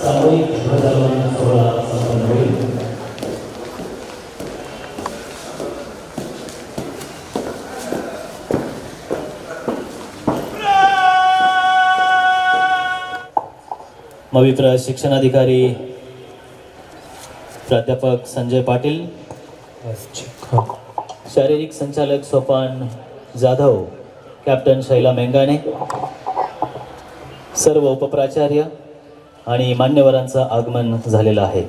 सामूहिक ध्वजारोहण सोहळा संपन्न होईल. पवित्र शिक्षणाधिकारी प्राध्यापक संजय पाटील, शारीरिक संचालक सोपान जाधव, कॅप्टन शैला मेंगाणे, सर्व उपप्राचार्य आणि मान्यवरांचं आगमन झालेलं आहे.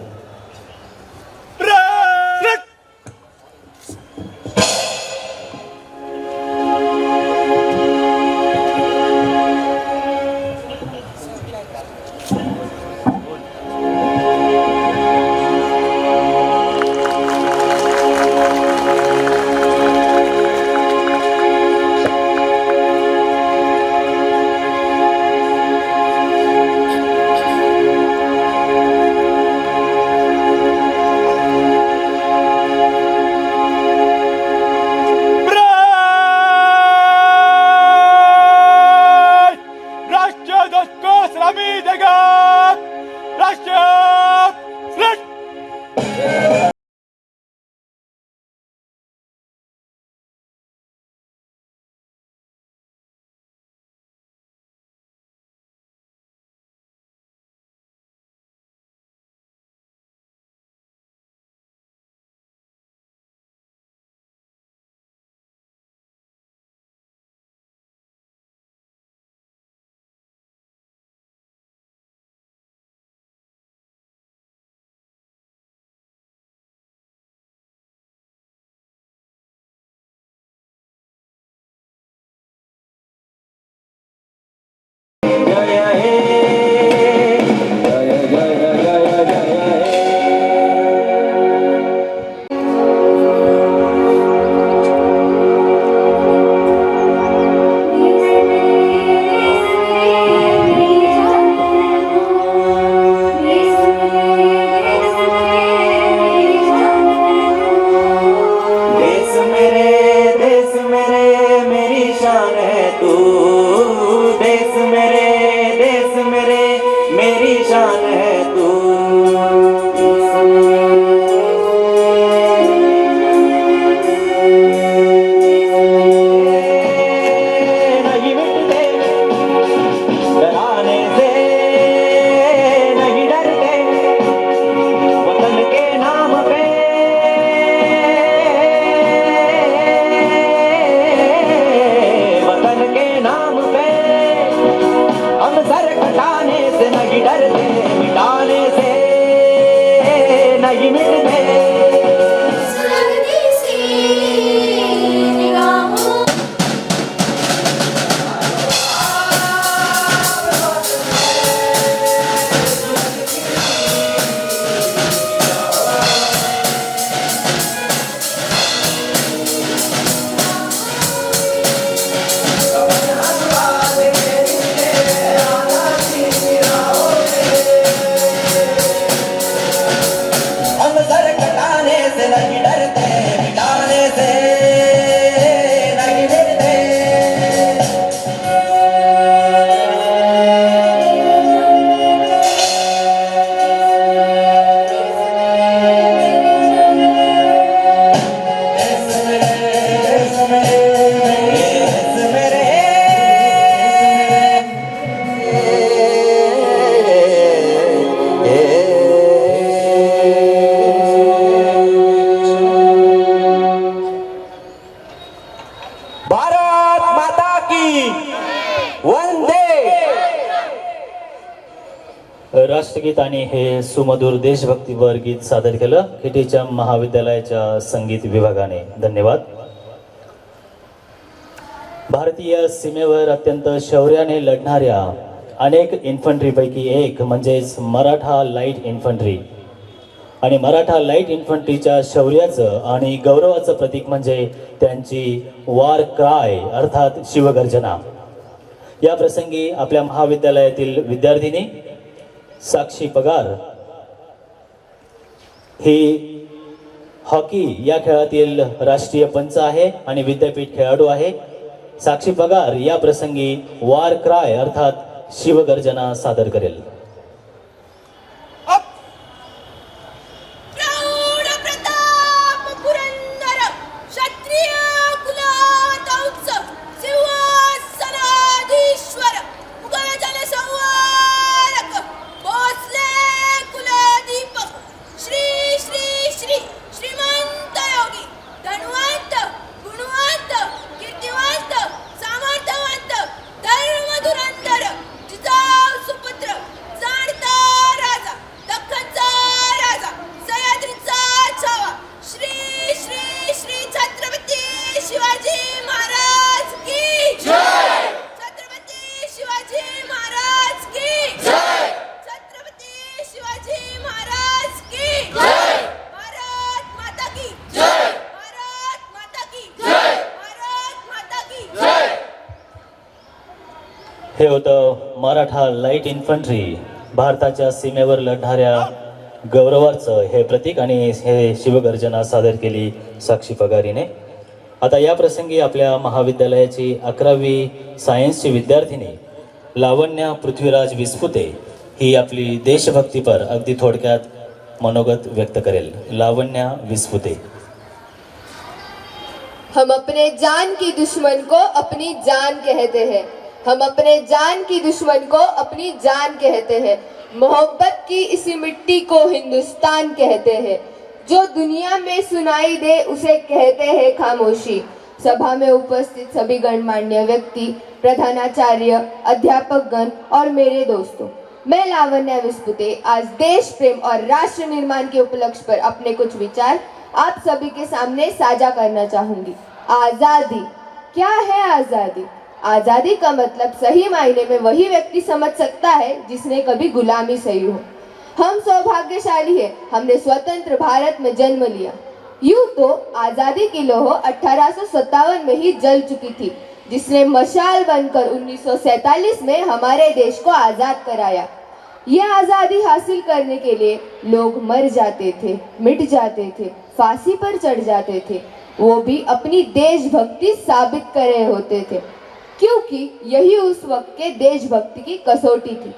राष्ट्रगीत आणि हे सुमधुर देशभक्तीपर गीत सादर केलं केटीच्या महाविद्यालयाच्या संगीत विभागाने. धन्यवाद. भारतीय सीमेवर अत्यंत शौर्याने लढणाऱ्या अनेक इन्फंट्रीपैकी एक म्हणजेच मराठा लाईट इन्फंट्री आणि मराठा लाईट इन्फंट्रीच्या शौर्याचं आणि गौरवाचं प्रतीक म्हणजे त्यांची वार क्राय अर्थात शिवगर्जना. या प्रसंगी आपल्या महाविद्यालयातील विद्यार्थिनी साक्षी पगार ही हॉकी या खेळातील राष्ट्रीय पंच आहे आणि विद्यापीठ खेळाडू आहे. साक्षी पगार या प्रसंगी वार क्राय अर्थात शिवगर्जना सादर करेल. प्रौढ प्रताप पुरंदर क्षत्रिय कुलावतंस सिंहासनाधीश्वर मुघल संहारक भोसले कुलदीपक श्री श्री श्री श्रीमंत योगी धनवंत गुणवंत कीर्तिवंत सामर्थ्यवंत धर्मधुरंधर जिजाऊ सुपुत्र जाणता राजा दख्खनचा राजा सह्याद्रीचा छावा श्री श्री श्री छत्रपती शिवाजी महाराज की जय. छत्रपती शिवाजी महाराज की जय. छत्रपती शिवाजी महाराज की जय. भारत माता की जय. भारत माता की जय. भारत माता की जय. हे होतं मराठा लाईट इन्फंट्री भारताच्या सीमेवर लढणाऱ्या गौरवाचं हे प्रतीक आणि हे शिवगर्जना सादर केली साक्षी पगारीने. आता या प्रसंगी आपल्या महाविद्यालयाची 11वी सायन्सची विद्यार्थिनी लावण्या पृथ्वीराज विस्फुते ही आपली देशभक्तीपर अगदी थोडक्यात मनोगत व्यक्त करेल. लावण्या विस्फुते. हम अपने जान की दुश्मन को अपनी जान कहते हैं. हम अपने जान की दुश्मन को अपनी जान कहते हैं. मोहब्बत की इसी मिट्टी को हिंदुस्तान कहते हैं. जो दुनिया में सुनाई दे उसे कहते हैं खामोशी. सभा में उपस्थित सभी गणमान्य व्यक्ति, प्रधानाचार्य, अध्यापकगण और मेरे दोस्तों, मैं लावण्या विस्फुते आज देश प्रेम और राष्ट्र निर्माण के उपलक्ष्य पर अपने कुछ विचार आप सभी के सामने साझा करना चाहूंगी. आजादी क्या है? आजादी आजादी का मतलब सही मायने में वही व्यक्ति समझ सकता है जिसने कभी गुलामी सही हो. हम सौभाग्यशाली है, हमने स्वतंत्र भारत में जन्म लिया. यूं तो आजादी की लौह 1857 में ही जल चुकी थी, जिसने मशाल बनकर 1947 में हमारे देश को आजाद कराया. यह आजादी हासिल करने के लिए लोग मर जाते थे, मिट जाते थे, फांसी पर चढ़ जाते थे. वो भी अपनी देशभक्ति साबित कर रहे होते थे, क्योंकि यही उस वक्त के देशभक्ति की कसौटी थी.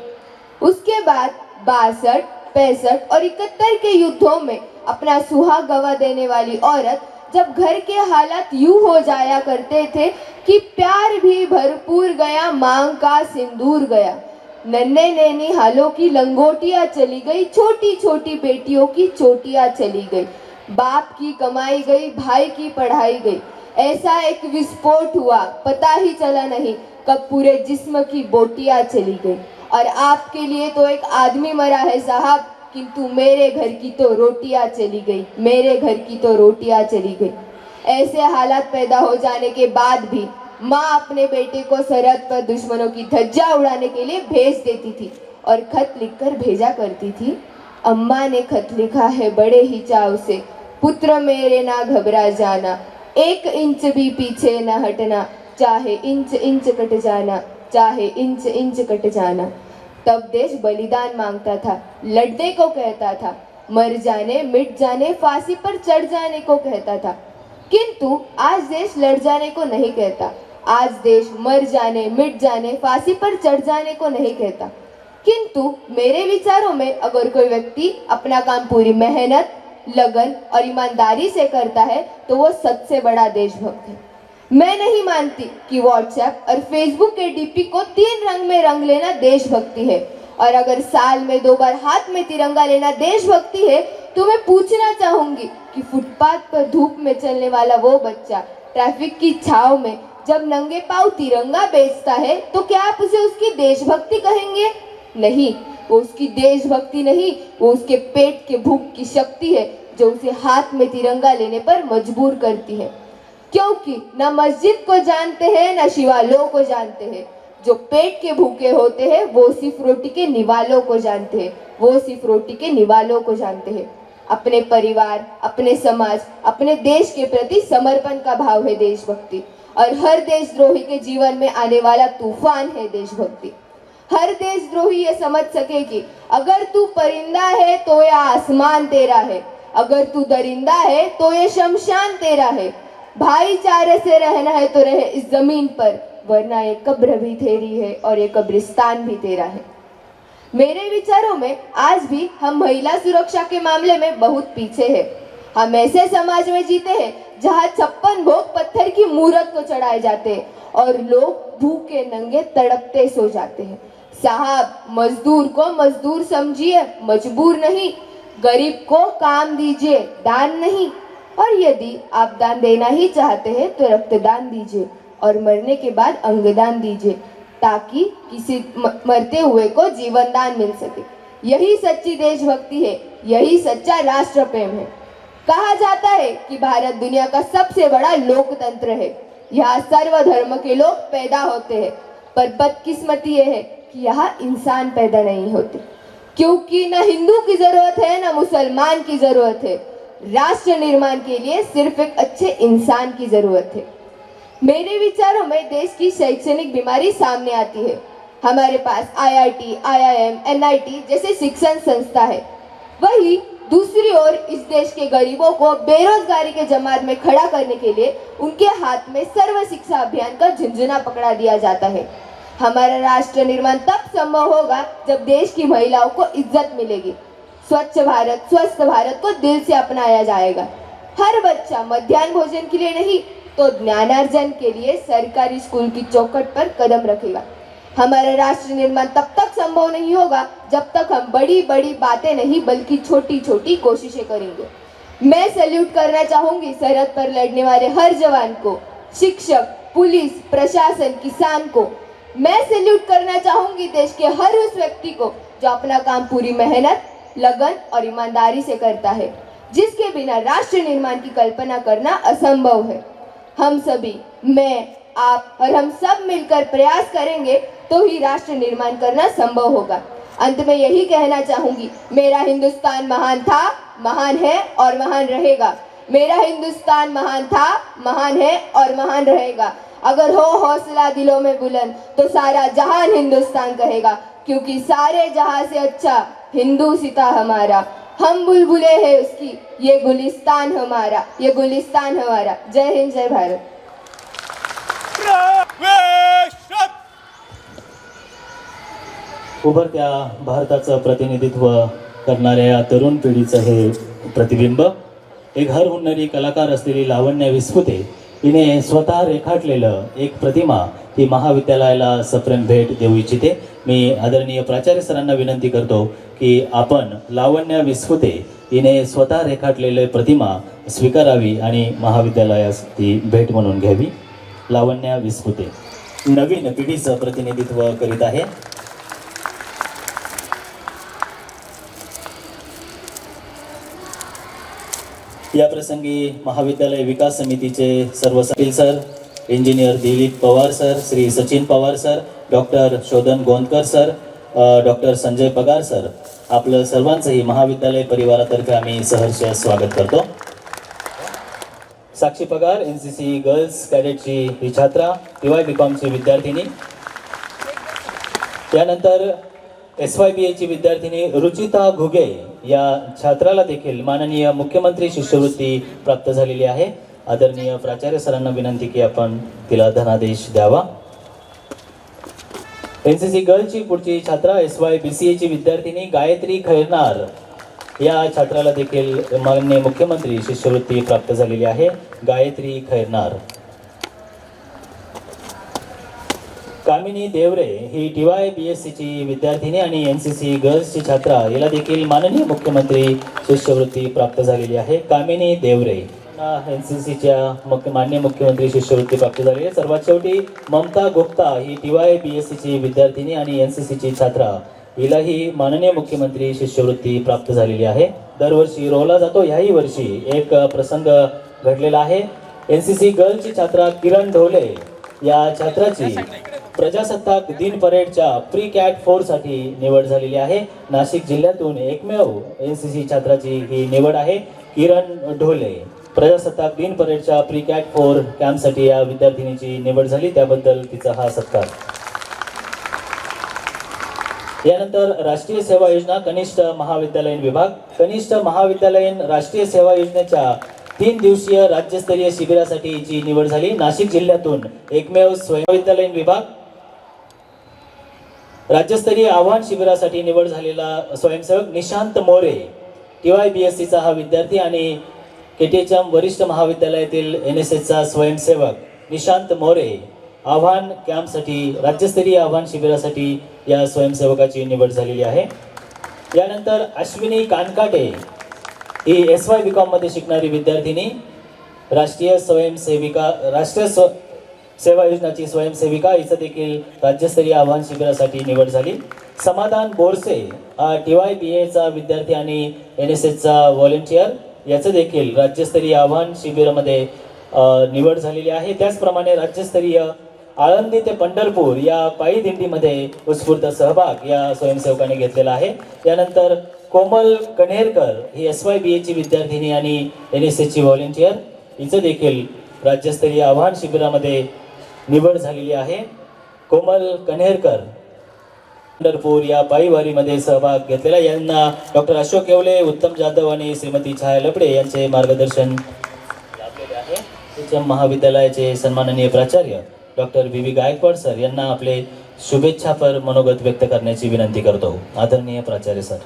उसके बाद 62, 65 और 71 के युद्धों में अपना सुहाग गवा देने वाली औरत जब घर के हालात यूं हो जाया करते थे कि प्यार भी भरपूर गया, मांग का सिंदूर गया, नन्हे नैनी हालों की लंगोटियां चली गई, छोटी छोटी बेटियों की चोटियां चली गई, बाप की कमाई गई, भाई की पढ़ाई गई. ऐसा एक विस्फोट हुआ, पता ही चला नहीं कब पूरे जिस्म की बोटियां चली गई. और आपके लिए तो एक आदमी मरा है साहब, किंतु मेरे घर की तो रोटियां चली गई, मेरे घर की तो रोटियां चली गई. ऐसे हालात पैदा हो जाने के बाद भी माँ अपने बेटे को सरहद पर दुश्मनों की धज्जा उड़ाने के लिए भेज देती थी और खत लिखकर भेजा करती थी. अम्मा ने खत लिखा है बड़े ही चाव से, पुत्र मेरे ना घबरा जाना, 1 इंच भी पीछे न हटना, चाहे इंच इंच कट जाना, चाहे इंच इंच कट जाना. तब देश बलिदान मांगता था, लड़ने को कहता था, मर जाने, मिट जाने, फांसी पर चढ़ जाने को कहता था. किंतु आज देश लड़ जाने को नहीं कहता. आज देश मर जाने, मिट जाने, फांसी पर चढ़ जाने को नहीं कहता. किंतु मेरे विचारों में अगर कोई व्यक्ति अपना काम पूरी मेहनत, लगन और ईमानदारी से करता है तो वो सबसे बड़ा देशभक्त है. मैं नहीं मानती कि व्हाट्सएप और फेसबुक के डीपी को 3 रंग में रंग लेना देशभक्ति है. और अगर साल में 2 बार हाथ में तिरंगा लेना देशभक्ति है तो मैं पूछना चाहूंगी कि फुटपाथ पर धूप में चलने वाला वो बच्चा ट्रैफिक की छाव में जब नंगे पांव तिरंगा बेचता है तो क्या आप उसे उसकी देशभक्ति कहेंगे? नहीं, वो उसकी देशभक्ति नहीं, वो उसके पेट के भूख की शक्ति है जो उसे हाथ में तिरंगा लेने पर मजबूर करती है. क्योंकि न मस्जिद को जानते हैं न शिवालयों को जानते हैं. जो पेट के भूखे होते हैं वो सिर्फ रोटी के निवालों को जानते हैं, वो सिर्फ रोटी के निवालों को जानते हैं. अपने परिवार, अपने समाज, अपने देश के प्रति समर्पण का भाव है देशभक्ति. और हर देशद्रोही के जीवन में आने वाला तूफान है देशभक्ति. हर देशद्रोही ये समझ सके कि अगर तू परिंदा है तो यह आसमान तेरा है, अगर तू दरिंदा है तो ये शमशान तेरा है. भाईचारे से रहना है तो रहे इस जमीन पर, वरना ये कब्र भी तेरी है और ये कब्रिस्तान भी तेरा है। मेरे विचारों में आज भी हम महिला सुरक्षा के मामले में बहुत पीछे हैं। हम ऐसे समाज में जीते हैं जहाँ 56 भोग पत्थर की मूरत को चढ़ाए जाते हैं और लोग भूखे नंगे तड़पते सो जाते हैं। साहब, मजदूर को मजदूर समझिए, मजबूर नहीं। गरीब को काम दीजिए, दान नहीं। और यदि आप दान देना ही चाहते हैं तो रक्तदान दीजिए और मरने के बाद अंगदान दीजिए, ताकि किसी मरते हुए को जीवन दान मिल सके। यही सच्ची देशभक्ति है, यही सच्चा राष्ट्र प्रेम है। कहा जाता है कि भारत दुनिया का सबसे बड़ा लोकतंत्र है। यहाँ सर्वधर्म के लोग पैदा होते हैं, पर बदकिस्मती ये है कि यहाँ इंसान पैदा नहीं होते, क्योंकि न हिंदू की जरूरत है न मुसलमान की जरूरत है। राष्ट्र निर्माण के लिए सिर्फ एक अच्छे इंसान की जरूरत है। मेरे विचारों में देश की शैक्षणिक बीमारी सामने आती है। हमारे पास IIT, IIM, NIT जैसे शिक्षण संस्था है, वही दूसरी ओर इस देश के गरीबों को बेरोजगारी के जमात में खड़ा करने के लिए उनके हाथ में सर्व शिक्षा अभियान का झुंझुना पकड़ा दिया जाता है। हमारा राष्ट्र निर्माण तब संभव होगा जब देश की महिलाओं को इज्जत मिलेगी। स्वच्छ भारत, स्वस्थ भारत को दिल से अपनाया जाएगा। हर बच्चा मध्याह्न भोजन के लिए नहीं तो ज्ञानार्जन के लिए सरकारी स्कूल की चौखट पर कदम रखेगा। हमारा राष्ट्र निर्माण तब तक संभव नहीं होगा जब तक हम बड़ी बड़ी बातें नहीं बल्कि छोटी छोटी कोशिशें करेंगे। मैं सैल्यूट करना चाहूंगी सरहद पर लड़ने वाले हर जवान को, शिक्षक, पुलिस, प्रशासन, किसान को। मैं सैल्यूट करना चाहूंगी देश के हर उस व्यक्ति को जो अपना काम पूरी मेहनत, लगन और ईमानदारी से करता है, जिसके बिना राष्ट्र निर्माण की कल्पना करना असंभव है। हम सभी, मैं, आप और हम सब मिलकर प्रयास करेंगे तो ही राष्ट्र निर्माण करना संभव होगा। अंत में यही कहना चाहूंगी, मेरा हिंदुस्तान महान था, महान है और महान रहेगा। मेरा हिंदुस्तान महान था, महान है और महान रहेगा। अगर हो हौसला दिलों में बुलंद तो सारा जहान हिंदुस्तान कहेगा, क्योंकि सारे जहां से अच्छा हिंदू सिता हमारा। हम बुलबुले हैं उसकी, ये गुलिस्तान हमारा, ये गुलिस्तान हमारा। जय हिंद, जय भारत। उभरत्या भारताचं प्रतिनिधित्व करणाऱ्या या तरुण पिढीचं हे प्रतिबिंब एक हर हुन्नरी कलाकार असलेली लावण्य विस्फुते हिने स्वतः रेखाटलेलं एक प्रतिमा ही महाविद्यालयाला सप्रेम भेट देऊ इच्छिते। मी आदरणीय प्राचार्य सरांना विनंती करतो की आपण लावण्य विस्फुते हिने स्वतः रेखाटलेले प्रतिमा स्वीकारावी आणि महाविद्यालयास ती भेट म्हणून घ्यावी। लावण्य विस्फुते नवीन पिढीचं प्रतिनिधित्व करीत आहे। या प्रसंगी महाविद्यालय विकास समितीचे सर्व sir, engineer Dilip Pawar sir, Shri Sachin Pawar sir, doctor शोधन गोंदकर सर, डॉक्टर संजय पगार सर, आपलं सर्वांचंही महाविद्यालय परिवारातर्फे आम्ही सहर्ष स्वागत करतो। साक्षी पगार NCC गर्ल्स कॅडेटची ही छात्रा, TY-BCom ची विद्यार्थिनी। त्यानंतर SYBA ची विद्यार्थिनी रुचिता घुगे या छात्राला देखील माननीय मुख्यमंत्री शिष्यवृत्ती प्राप्त झालेली आहे। आदरणीय प्राचार्य सरांना विनंती की आपण तिला धनादेश द्यावा। NCC गर्लची पुढची छात्रा SYBCA ची विद्यार्थिनी गायत्री खैरनार या छात्राला देखील माननीय मुख्यमंत्री शिष्यवृत्ती प्राप्त झालेली आहे। गायत्री खैरनार। कामिनी देवरे ही TY-BSc ची विद्यार्थिनी आणि NCC गर्ल्सची छात्रा, याला देखील माननीय मुख्यमंत्री शिष्यवृत्ती प्राप्त झालेली आहे। कामिनी देवरे NCC च्या माननीय मुख्यमंत्री शिष्यवृत्ती प्राप्त झालेली आहे। सर्वात शेवटी ममता गुप्ता ही TY-BSc ची विद्यार्थिनी आणि NCC ची छात्रा, हिलाही माननीय मुख्यमंत्री शिष्यवृत्ती प्राप्त झालेली आहे। दरवर्षी रोवला जातो, ह्याही वर्षी एक प्रसंग घडलेला आहे। NCC गर्लची छात्रा किरण ढोले या छात्राची प्रजासत्ताक दिन परेडच्या प्री कॅट 4 साठी निवड झालेली आहे। नाशिक जिल्ह्यातून एकमेव NCC छात्राची ही निवड आहे। किरण ढोले प्रजासत्ताक दिन परेडच्या प्री कॅट 4 कॅम्पसाठी या विद्यार्थिनीची निवड झाली, त्याबद्दल तिचा हा सत्कार। यानंतर राष्ट्रीय सेवा योजना कनिष्ठ महाविद्यालयीन विभाग, कनिष्ठ महाविद्यालयीन राष्ट्रीय सेवा योजनेच्या 3 दिवसीय राज्यस्तरीय शिबिरासाठी जी निवड झाली, नाशिक जिल्ह्यातून एकमेव स्वयंविद्यालयीन विभाग. राज्यस्तरीय आव्हान शिबिरासाठी निवड झालेला स्वयंसेवक निशांत मोरे, TYBSCचा हा विद्यार्थी आणि KTHM वरिष्ठ महाविद्यालयातील NSSचा स्वयंसेवक निशांत मोरे. आव्हान कॅम्पसाठी, राज्यस्तरीय आव्हान शिबिरासाठी या स्वयंसेवकाची निवड झालेली आहे. यानंतर अश्विनी कानकाटे ही SY BCom मध्ये शिकणारी विद्यार्थिनी, राष्ट्रीय सेवा योजनाची स्वयंसेविका, हिचं देखील राज्यस्तरीय आव्हान शिबिरासाठी निवड झाली. समाधान बोरसे हा TYBAचा विद्यार्थी आणि NSSचा व्हॉलेंटियर, याचं देखील राज्यस्तरीय आव्हान शिबिरामध्ये निवड झालेली आहे. त्याचप्रमाणे राज्यस्तरीय आळंदी ते पंढरपूर या पायी दिंडीमध्ये उत्स्फूर्त सहभाग या स्वयंसेवकाने घेतलेला आहे. यानंतर कोमल कन्हेरकर ही SYBAची विद्यार्थिनी आणि NSSची व्हॉलेंटियर, हिचं देखील राज्यस्तरीय आव्हान शिबिरामध्ये निवड झालेली आहे. कोमल कन्हेरकर पंढरपूर या पायीवारीमध्ये सहभाग घेतलेला. यांना डॉक्टर अशोक येवले, उत्तम जाधव आणि श्रीमती छाया लपडे यांचे मार्गदर्शन लाभलेले आहे. KTHM महाविद्यालयाचे सन्माननीय प्राचार्य डॉक्टर BB गायकवाड सर यांना आपले शुभेच्छापर मनोगत व्यक्त करण्याची विनंती करतो. आदरणीय प्राचार्य सर.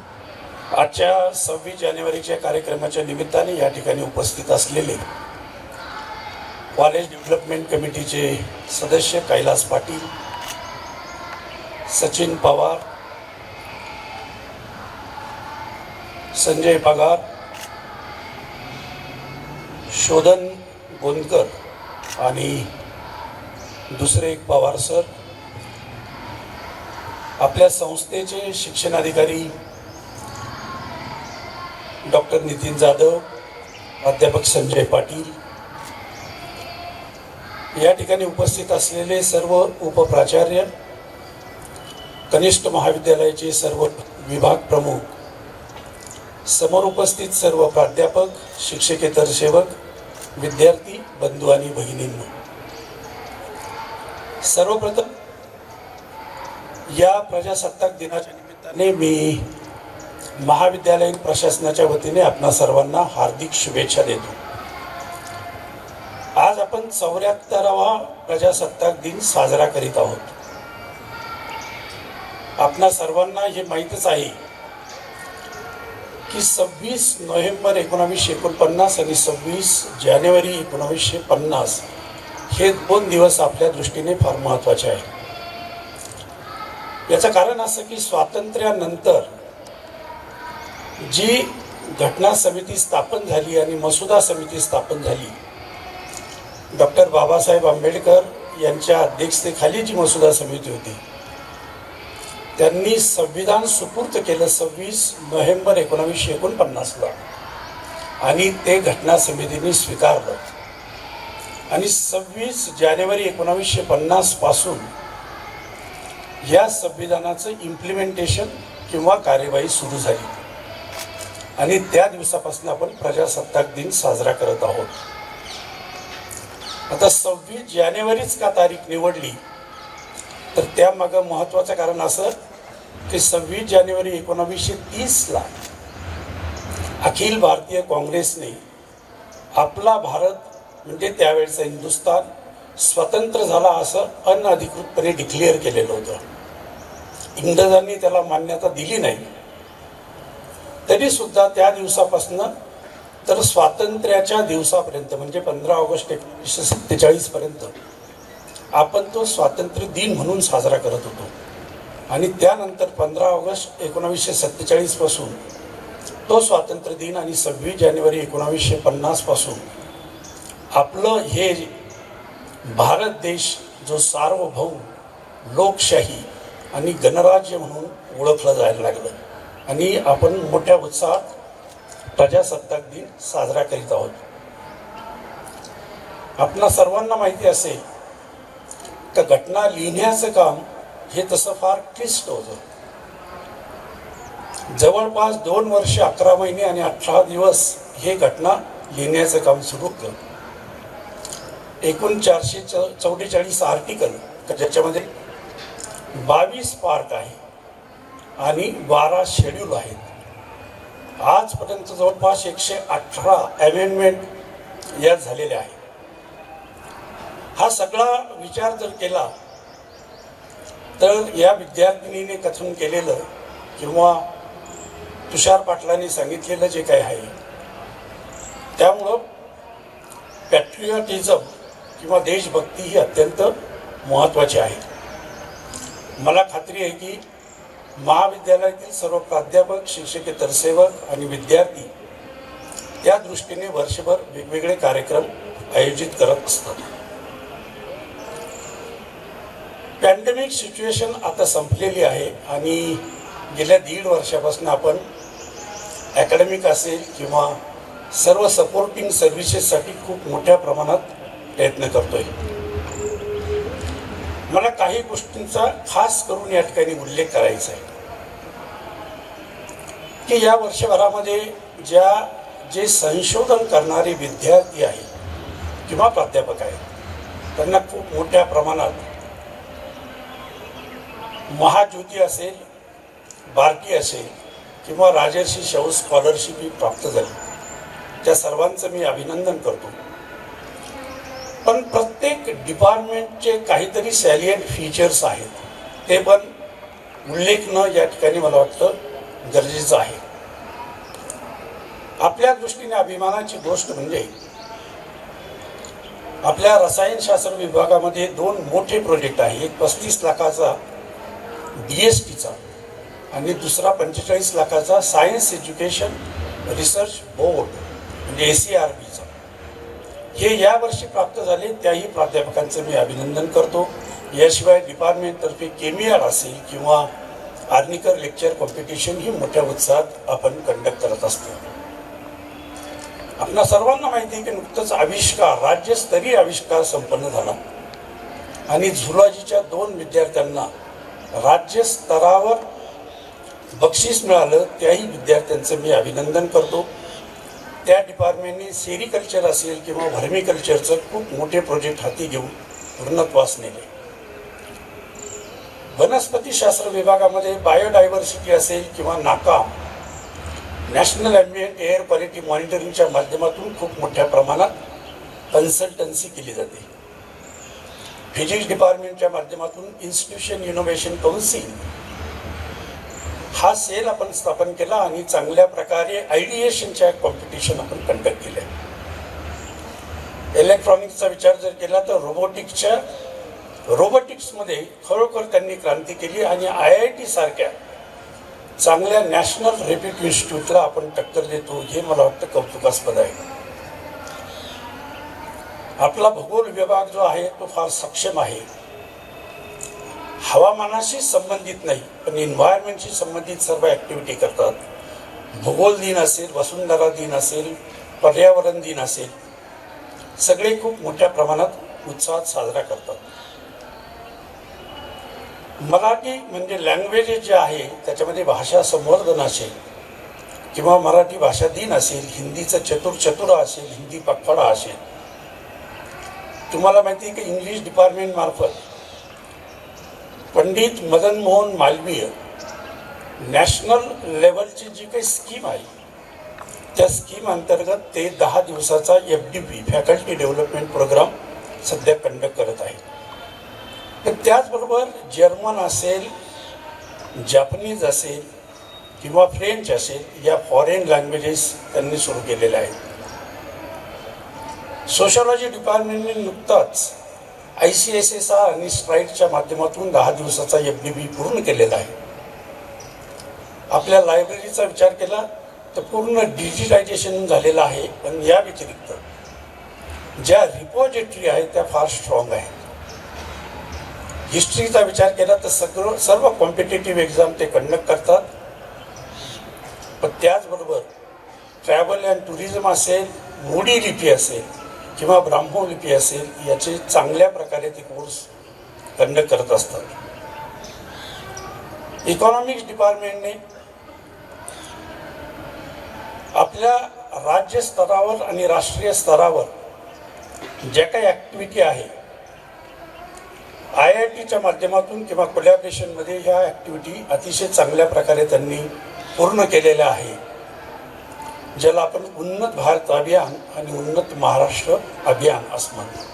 आजच्या 26 जानेवारीच्या कार्यक्रमाच्या निमित्ताने या ठिकाणी उपस्थित असलेले कॉलेज डेव्हलपमेंट कमिटीचे सदस्य कैलास पाटील, सचिन पवार, संजय पगार, शोधन गोंदकर आणि दुसरे एक पवार सर, आपल्या संस्थेचे शिक्षणाधिकारी डॉक्टर नितीन जाधव, प्राध्यापक संजय पाटील, या ठिकाणी उपस्थित असलेले सर्व उपप्राचार्य, कनिष्ठ महाविद्यालयाचे सर्व विभाग प्रमुख, समोर उपस्थित सर्व प्राध्यापक, शिक्षकेतर सेवक, विद्यार्थी बंधू आणि भगिनींनो, सर्वप्रथम या प्रजासत्ताक दिनाच्या निमित्ताने मी महाविद्यालयीन प्रशासनाच्या वतीने आपणा सर्वांना हार्दिक शुभेच्छा देतो. आज आपण 74वा प्रजासत्ताक दिन साजरा करीत आहोत. आपणा सर्वांना हे माहीतच आहे की 26 नोव्हेंबर 1949 आणि 26 जानेवारी 1950 हे 2 दिवस आपल्या दृष्टीने फार महत्त्वाचे आहे. याचं कारण असं की स्वातंत्र्यानंतर जी घटना समिती स्थापन झाली आणि मसुदा समिती स्थापन झाली, डॉक्टर बाबासाहेब आंबेडकर यांच्या अध्यक्षतेखाली जी मसुदा समिती होती, त्यांनी संविधान सुपूर्द केलं 26 नोव्हेंबर 1949ला आणि ते घटना समितीने स्वीकारलं. आणि 26 जानेवारी 1950 पासून या संविधानाचं इम्प्लिमेंटेशन किंवा कार्यवाही सुरू झाली आणि त्या दिवसापासून आपण प्रजासत्ताक दिन साजरा करत आहोत. आता 26 जानेवारीच का तारीख निवडली, तर त्यामागं महत्त्वाचं कारण असं की 26 जानेवारी 1930ला अखिल भारतीय काँग्रेसने आपला भारत म्हणजे त्यावेळेचा हिंदुस्थान स्वतंत्र झाला असं अनधिकृतपणे डिक्लेअर केलेलं होतं. इंग्रजांनी त्याला मान्यता दिली नाही. तरीसुद्धा त्या दिवसापासून तर स्वातंत्र्याच्या दिवसापर्यंत म्हणजे 15 ऑगस्ट 1947 पर्यंत आपण तो स्वातंत्र्य दिन म्हणून साजरा करत होतो. आणि त्यानंतर 15 ऑगस्ट 1947 पासून तो स्वातंत्र्य दिन आणि 26 जानेवारी 1950 पासून आपलं हे भारत देश जो सार्वभौम लोकशाही आणि गणराज्य म्हणून ओळखलं जायला लागलं आणि आपण मोठ्या उत्साहात प्रजासत्ताक दिन साजरा करीत आहोत. आपणा सर्वांना माहिती असेल की घटना लिहिण्याचं काम हे तसं फार क्लिष्ट होतं. जवळपास 2 वर्ष 11 महिने आणि 18 दिवस हे घटना लिहिण्याचं काम सुरू होतं. एकूण 444 आर्टिकल, ज्याच्यामध्ये 22 पार्ट आहे आणि 12 शेड्यूल आहेत. आजपर्यंत जवळपास 118 अमेंडमेंट यात झालेल्या आहे. हा सगळा विचार जर केला तर या विद्यार्थिनीने कथन केलेलं किंवा तुषार पाटलांनी सांगितलेलं जे काही आहे त्यामुळं पॅट्रिऑटिझम किंवा देशभक्ती ही अत्यंत महत्त्वाची आहे. मला खात्री आहे की महाविद्यालयातील सर्व प्राध्यापक, शिक्षकेतर सेवक आणि विद्यार्थी त्या दृष्टीने वर्षभर वेगवेगळे कार्यक्रम आयोजित करत असतात. पॅन्डेमिक सिच्युएशन आता संपलेली आहे आणि गेल्या 1.5 वर्षापासून आपण ॲकॅडमिक असेल किंवा सर्व सपोर्टिंग सर्व्हिसेससाठी खूप मोठ्या प्रमाणात प्रयत्न करतोय. मला काही गोष्टींचा खास करून या ठिकाणी उल्लेख करायचा आहे की या वर्षभरामध्ये जे संशोधन करणारे विद्यार्थी आहेत किंवा प्राध्यापक आहेत त्यांना खूप मोठ्या प्रमाणात महाज्योती असेल, भारती असेल किंवा राजर्षी शाहू स्कॉलरशिप ही प्राप्त झाली. त्या सर्वांचं मी अभिनंदन करतो. पण प्रत्येक डिपार्टमेंटचे काहीतरी सॅलियंट फीचर्स आहेत, ते पण उल्लेखणं या ठिकाणी मला वाटतं गरजेचं आहे. आपल्या दृष्टीने अभिमानाची गोष्ट म्हणजे आपल्या रसायनशास्त्र विभागामध्ये 2 मोठे प्रोजेक्ट आहे. एक 35 लाखाचा DSTचा आणि दुसरा 45 लाखाचा सायन्स एज्युकेशन रिसर्च बोर्ड म्हणजे ACRBचा. हे यावर्षी प्राप्त झाले. त्याही प्राध्यापकांचं मी अभिनंदन करतो. याशिवाय डिपार्टमेंटतर्फे केमिआर असेल किंवा आर्निकर लेक्चर कॉम्पिटिशन ही मोठ्या उत्साहात आपण कंडक्ट करत असतो. आपल्या सर्वांना माहिती आहे की नुकतंच राज्यस्तरीय आविष्कार संपन्न झाला आणि झुलॉजीच्या 2 विद्यार्थ्यांना राज्यस्तरावर बक्षीस मिळालं. त्याही विद्यार्थ्यांचं मी अभिनंदन करतो. त्या डिपार्टमेंटने सेरिकल्चर असेल किंवा व्हर्मिकल्चरचं खूप मोठे प्रोजेक्ट हाती घेऊन पूर्णत्वास नेले. वनस्पतीशास्त्र विभागामध्ये बायोडायव्हर्सिटी असेल किंवा नाकाम नॅशनल ॲम्बिएंट एअर क्वालिटी मॉनिटरिंगच्या माध्यमातून खूप मोठ्या प्रमाणात कन्सल्टन्सी केली जाते. फिजिक्स डिपार्टमेंटच्या माध्यमातून इन्स्टिट्यूशन इनोव्हेशन काउन्सिल हा सेल आपण स्थापन केला आणि चांगल्या प्रकारे आयडिएशनच्या कॉम्पिटिशन आपण कंडक्ट केल्या. इलेक्ट्रॉनिक्सचा विचार जर केला तर रोबोटिक्समध्ये खरोखर त्यांनी क्रांती केली आणि IIT सारख्या चांगल्या नॅशनल रेप्यूट इन्स्टिट्यूटला आपण टक्कर देतो हे मला वाटतं कौतुकास्पद आहे. आपला भूगोल विभाग जो आहे तो फार सक्षम आहे. हवामानाशी संबंधित नाही पण एन्व्हायरमेंटशी संबंधित सर्व ॲक्टिव्हिटी करतात. भूगोल दिन असेल, वसुंधरा दिन असेल, पर्यावरण दिन असेल, सगळे खूप मोठ्या प्रमाणात उत्साहात साजरा करतात. मराठी म्हणजे लँग्वेजेस जे आहे त्याच्यामध्ये भाषा संवर्धन असेल किंवा मराठी भाषा दिन असेल, हिंदीचं चतुरा असेल, हिंदी पखवाडा असेल. तुम्हाला माहिती आहे की इंग्लिश डिपार्टमेंट मार्फत पंडित मदन मोहन मालवीय नॅशनल लेवलची जी काही स्कीम आहे त्या स्कीम अंतर्गत ते 10 दिवसाचा FDP फॅकल्टी डेव्हलपमेंट प्रोग्राम सध्या कंडक्ट करत आहे. तर त्याचबरोबर जर्मन असेल, जॅपनीज असेल किंवा फ्रेंच असेल या फॉरेन लँग्वेजेस त्यांनी सुरू केलेल्या आहेत. सोशॉलॉजी डिपार्टमेंटने नुकताच ICSSR आणि स्ट्राईडच्या माध्यमातून 10 दिवसाचा FDP पूर्ण केलेला आहे. आपल्या लायब्ररीचा विचार केला तर पूर्ण डिजिटायझेशन झालेलं आहे. पण या व्यतिरिक्त ज्या रिपॉझिटरी आहेत त्या फार स्ट्रॉंग आहेत. हिस्ट्रीचा विचार केला तर सर्व कॉम्पिटेटिव्ह एक्झाम ते कंडक्ट करतात. पण त्याचबरोबर ट्रॅव्हल अँड टुरिझम असेल, मोडी लिपी असेल किंवा ब्राह्मो लिपी असेल याचे चांगल्या प्रकारे ते कोर्स कंडक्ट करत असतात. इकॉनॉमिक्स डिपार्टमेंटने आपल्या राज्य स्तरावर आणि राष्ट्रीय स्तरावर ज्या काही ॲक्टिव्हिटी आहे IITच्या माध्यमातून किंवा कोलॅबरेशनमध्ये ह्या ॲक्टिव्हिटी अतिशय चांगल्या प्रकारे त्यांनी पूर्ण केलेल्या आहे. ज्याला आपण उन्नत भारत अभियान आणि उन्नत महाराष्ट्र अभियान असं म्हणतो.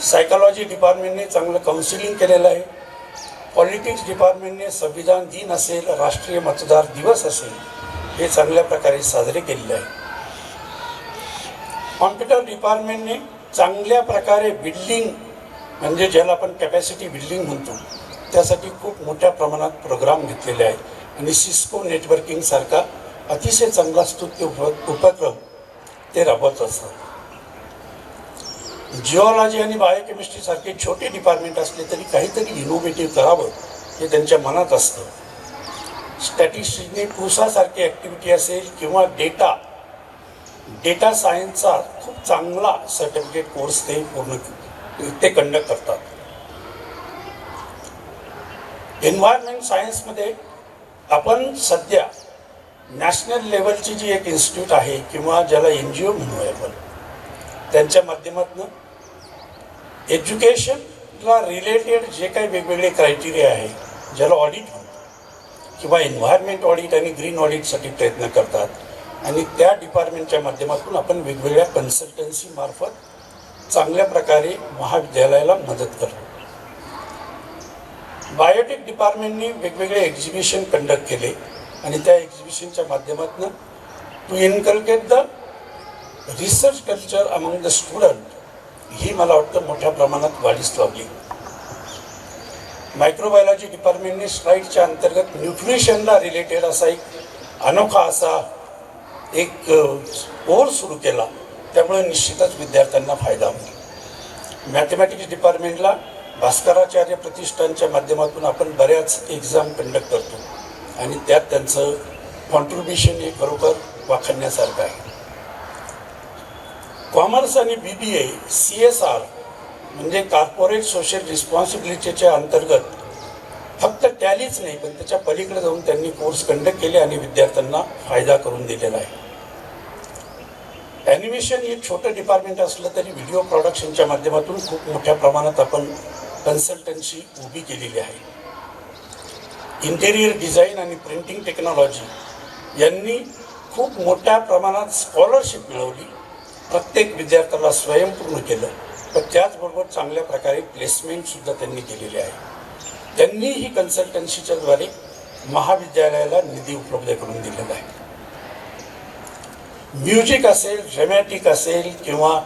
सायकॉलॉजी डिपार्टमेंटने चांगलं काउन्सिलिंग केलेलं आहे. पॉलिटिक्स डिपार्टमेंटने संविधान दिन असेल, राष्ट्रीय मतदार दिवस असेल, हे चांगल्या प्रकारे साजरे केलेले आहे. कॉम्प्युटर डिपार्टमेंटने चांगल्या प्रकारे बिल्डिंग म्हणजे ज्याला आपण कॅपॅसिटी बिल्डिंग म्हणतो त्यासाठी खूप मोठ्या प्रमाणात प्रोग्राम घेतलेले आहेत आणि सिस्को नेटवर्किंगसारखा अतिशय चांगला स्तुत्य उपक्रम ते राबवत असतात. जिओलॉजी आणि बायोकेमिस्ट्री सारखे छोटे डिपार्टमेंट असले तरी काहीतरी इनोव्हेटिव्ह करावं हे त्यांच्या मनात असतं. स्टॅटिस्टिक्सने पुसासारखी ॲक्टिव्हिटी असेल किंवा डेटा सायन्सचा खूप चांगला सर्टिफिकेट कोर्स ते कंडक्ट करतात. एन्व्हायरमेंट सायन्समध्ये आपण सध्या नॅशनल लेवलची जी एक इन्स्टिट्यूट आहे किंवा ज्याला NGO म्हणूया आपण, त्यांच्या माध्यमातून एज्युकेशनला रिलेटेड जे काही वेगवेगळे क्रायटेरिया आहे ज्याला ऑडिट म्हणतो किंवा एन्व्हायरमेंट ऑडिट आणि ग्रीन ऑडिटसाठी प्रयत्न करतात आणि त्या डिपार्टमेंटच्या माध्यमातून आपण वेगवेगळ्या कन्सल्टन्सी मार्फत चांगल्या प्रकारे महाविद्यालयाला मदत करतो. बायोटेक डिपार्टमेंटने वेगवेगळे एक्झिबिशन कंडक्ट केले आणि त्या एक्झिबिशनच्या माध्यमातून to inculcate the research culture among the student ही मला वाटतं मोठ्या प्रमाणात वाढीस लावली. मायक्रोबायोलॉजी डिपार्टमेंटने स्लाईडच्या अंतर्गत न्यूट्रिशनला रिलेटेड असा एक अनोखा असा एक कोर्स सुरू केला, त्यामुळे निश्चितच विद्यार्थ्यांना फायदा होईल. मॅथमॅटिक्स डिपार्टमेंटला भास्कराचार्य प्रतिष्ठानच्या माध्यमातून आपण बऱ्याच एक्झाम कंडक्ट करतो आणि त्यात त्यांचं कॉन्ट्रीब्युशन हे खरोखर वाखाणण्यासारखं आहे. कॉमर्स आणि BBA CSR म्हणजे कॉर्पोरेट सोशल रिस्पॉन्सिबिलिटीच्या अंतर्गत फक्त टॅलीच नाही पण त्याच्या पलीकडे जाऊन त्यांनी कोर्स कंडक्ट केले आणि विद्यार्थ्यांना फायदा करून दिलेला आहे. ॲनिमेशन हे छोटं डिपार्टमेंट असलं तरी व्हिडिओ प्रोडक्शनच्या माध्यमातून खूप मोठ्या प्रमाणात आपण कन्सल्टन्सी उभी केलेली आहे. इंटेरियर डिझाईन आणि प्रिंटिंग टेक्नॉलॉजी यांनी खूप मोठ्या प्रमाणात स्कॉलरशिप मिळवली, प्रत्येक विद्यार्थ्याला स्वयंपूर्ण केलं, पण त्याचबरोबर चांगल्या प्रकारे प्लेसमेंटसुद्धा त्यांनी केलेली आहे. त्यांनी ही कन्सल्टन्सीच्या द्वारे महाविद्यालयाला निधी उपलब्ध करून दिलेला आहे. म्युझिक असेल, ड्रॅमॅटिक असेल किंवा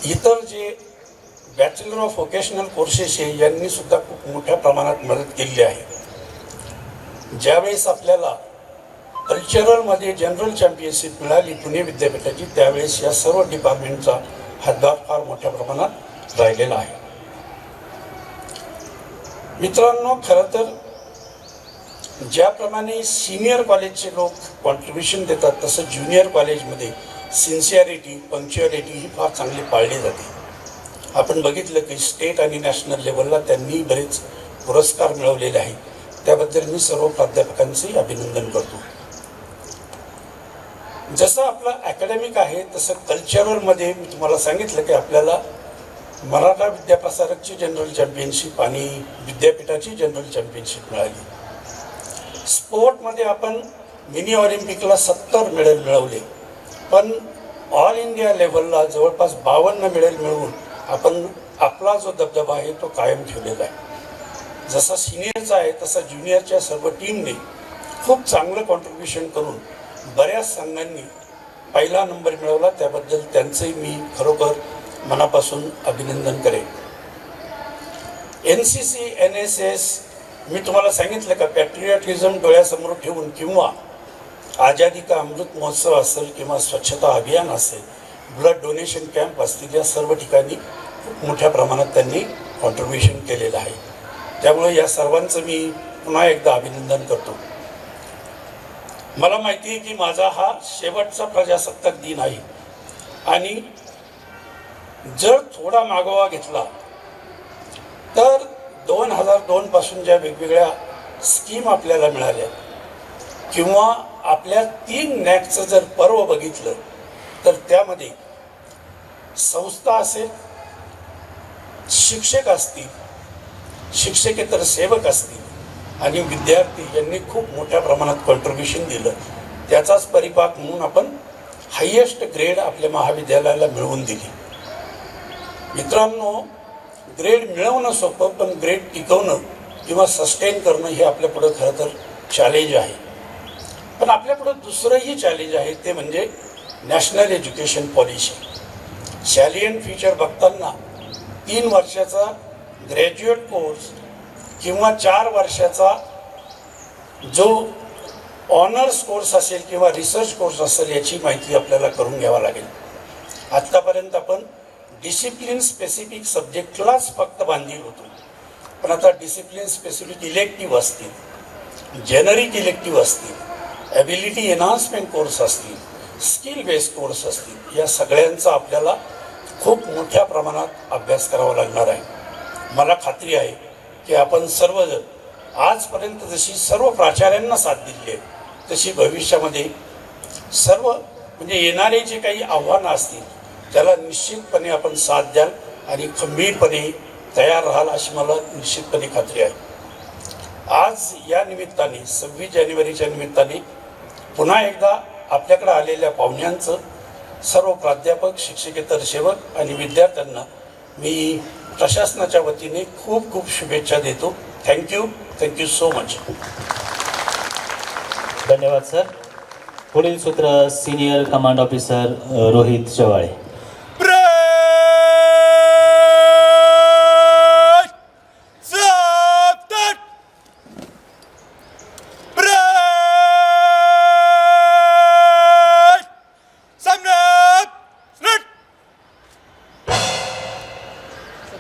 इतर जे बॅचलर ऑफ व्होकेशनल कोर्सेस आहे यांनी सुद्धा खूप मोठ्या प्रमाणात मदत केलेली आहे. ज्यावेळेस आपल्याला कल्चरलमध्ये जनरल चॅम्पियनशिप मिळाली पुणे विद्यापीठाची, त्यावेळेस या सर्व डिपार्टमेंटचा हातभार फार मोठ्या प्रमाणात राहिलेला आहे. मित्रांनो, खरं तर ज्याप्रमाणे सिनियर कॉलेजचे लोक कॉन्ट्रीब्युशन देतात तसं ज्युनियर कॉलेजमध्ये सिन्सिअरिटी, पंक्च्युअलिटी ही फार चांगली पाळली जाते. आपण बघितलं की स्टेट आणि नॅशनल लेवलला त्यांनी बरेच पुरस्कार मिळवलेले आहेत. त्याबद्दल मी सर्व प्राध्यापकांचे अभिनंदन करतो. जसं आपलं अकॅडमिक आहे तसं कल्चरलमध्ये मी तुम्हाला सांगितलं की आपल्याला मराठा विद्याप्रसारकची जनरल चॅम्पियनशिप आणि विद्यापीठाची जनरल चॅम्पियनशिप मिळाली. स्पोर्टमध्ये आपण मिनी ऑलिम्पिकला 70 मेडल मिळवले, पण ऑल इंडिया लेवलला जवळपास 52 मेडल मिळवून आपण आपला जो दबदबा आहे तो कायम ठेवलेला आहे. जसा सिनियरचा आहे तसा ज्युनियरच्या सर्व टीमने खूप चांगलं कॉन्ट्रीब्युशन करून बऱ्याच संघांनी पहिला नंबर मिळवला. त्याबद्दल त्यांचंही मी खरोखर मनापासून अभिनंदन करेन. NCC, NSS मी तुम्हाला सांगितलं का पॅट्रियटिझम डोळ्यासमोर ठेवून किंवा आझादी का अमृत महोत्सव असेल किंवा स्वच्छता अभियान असेल, ब्लड डोनेशन कॅम्प असतील, या सर्व ठिकाणी खूप मोठ्या प्रमाणात त्यांनी कॉन्ट्रीब्युशन केलेलं आहे. त्यामुळे या सर्वांचं मी पुन्हा एकदा अभिनंदन करतो. मला माहिती आहे की माझा हा शेवटचा प्रजासत्ताक दिन आहे आणि जर थोडा मागोवा घेतला तर 2002 पासून ज्या वेगवेगळ्या स्कीम आपल्याला मिळाल्या किंवा आपल्या 3 नॅकचं जर पर्व बघितलं तर त्यामध्ये संस्था असेल, शिक्षक असतील, शिक्षकेतर सेवक असतील आणि विद्यार्थी यांनी खूप मोठ्या प्रमाणात कॉन्ट्रीब्युशन दिलं. त्याचाच परिपाक म्हणून आपण हायेस्ट ग्रेड आपल्या महाविद्यालयाला मिळवून दिली. मित्रांनो, ग्रेड मिळवणं सोपं, पण ग्रेड टिकवणं किंवा सस्टेन करणं हे आपल्यापुढं खरं तर चॅलेंज आहे. पण आपल्यापुढं दुसरंही चॅलेंज आहे, ते म्हणजे नॅशनल एज्युकेशन पॉलिसी. सॅलियंट फीचर बघताना 3 वर्षाचा ग्रॅज्युएट कोर्स किंवा 4 वर्षाचा जो ऑनर्स कोर्स असेल किंवा रिसर्च कोर्स असेल याची माहिती आपल्याला करून घ्यावा लागेल. आत्तापर्यंत आपण डिसिप्लिन स्पेसिफिक सब्जेक्टलाच फक्त बांधील होतो, पण आता डिसिप्लिन स्पेसिफिक इलेक्टिव्ह असतील, जेनरिक इलेक्टिव्ह असतील, ॲबिलिटी एन्हान्समेंट कोर्स असतील, स्किल बेस्ड कोर्स असतील, या सगळ्यांचा आपल्याला खूप मोठ्या प्रमाणात अभ्यास करावा लागणार आहे. मला खात्री आहे की आपण सर्वजण आजपर्यंत जशी सर्व प्राचार्यांना साथ दिली आहे तशी भविष्यामध्ये सर्व म्हणजे येणारे जे काही आव्हानं असतील त्याला निश्चितपणे आपण साथ द्याल आणि खंबीरपणे तयार राहाल अशी मला निश्चितपणे खात्री आहे. आज या निमित्ताने 26 जानेवारीच्या निमित्ताने पुन्हा एकदा आपल्याकडे आलेल्या पाहुण्यांचं, सर्व प्राध्यापक, शिक्षकेतर सेवक आणि विद्यार्थ्यांना मी प्रशासनाच्या वतीने खूप खूप शुभेच्छा देतो. Thank you so much. धन्यवाद सर. पुढील सूत्र senior command officer Rohit Shewale.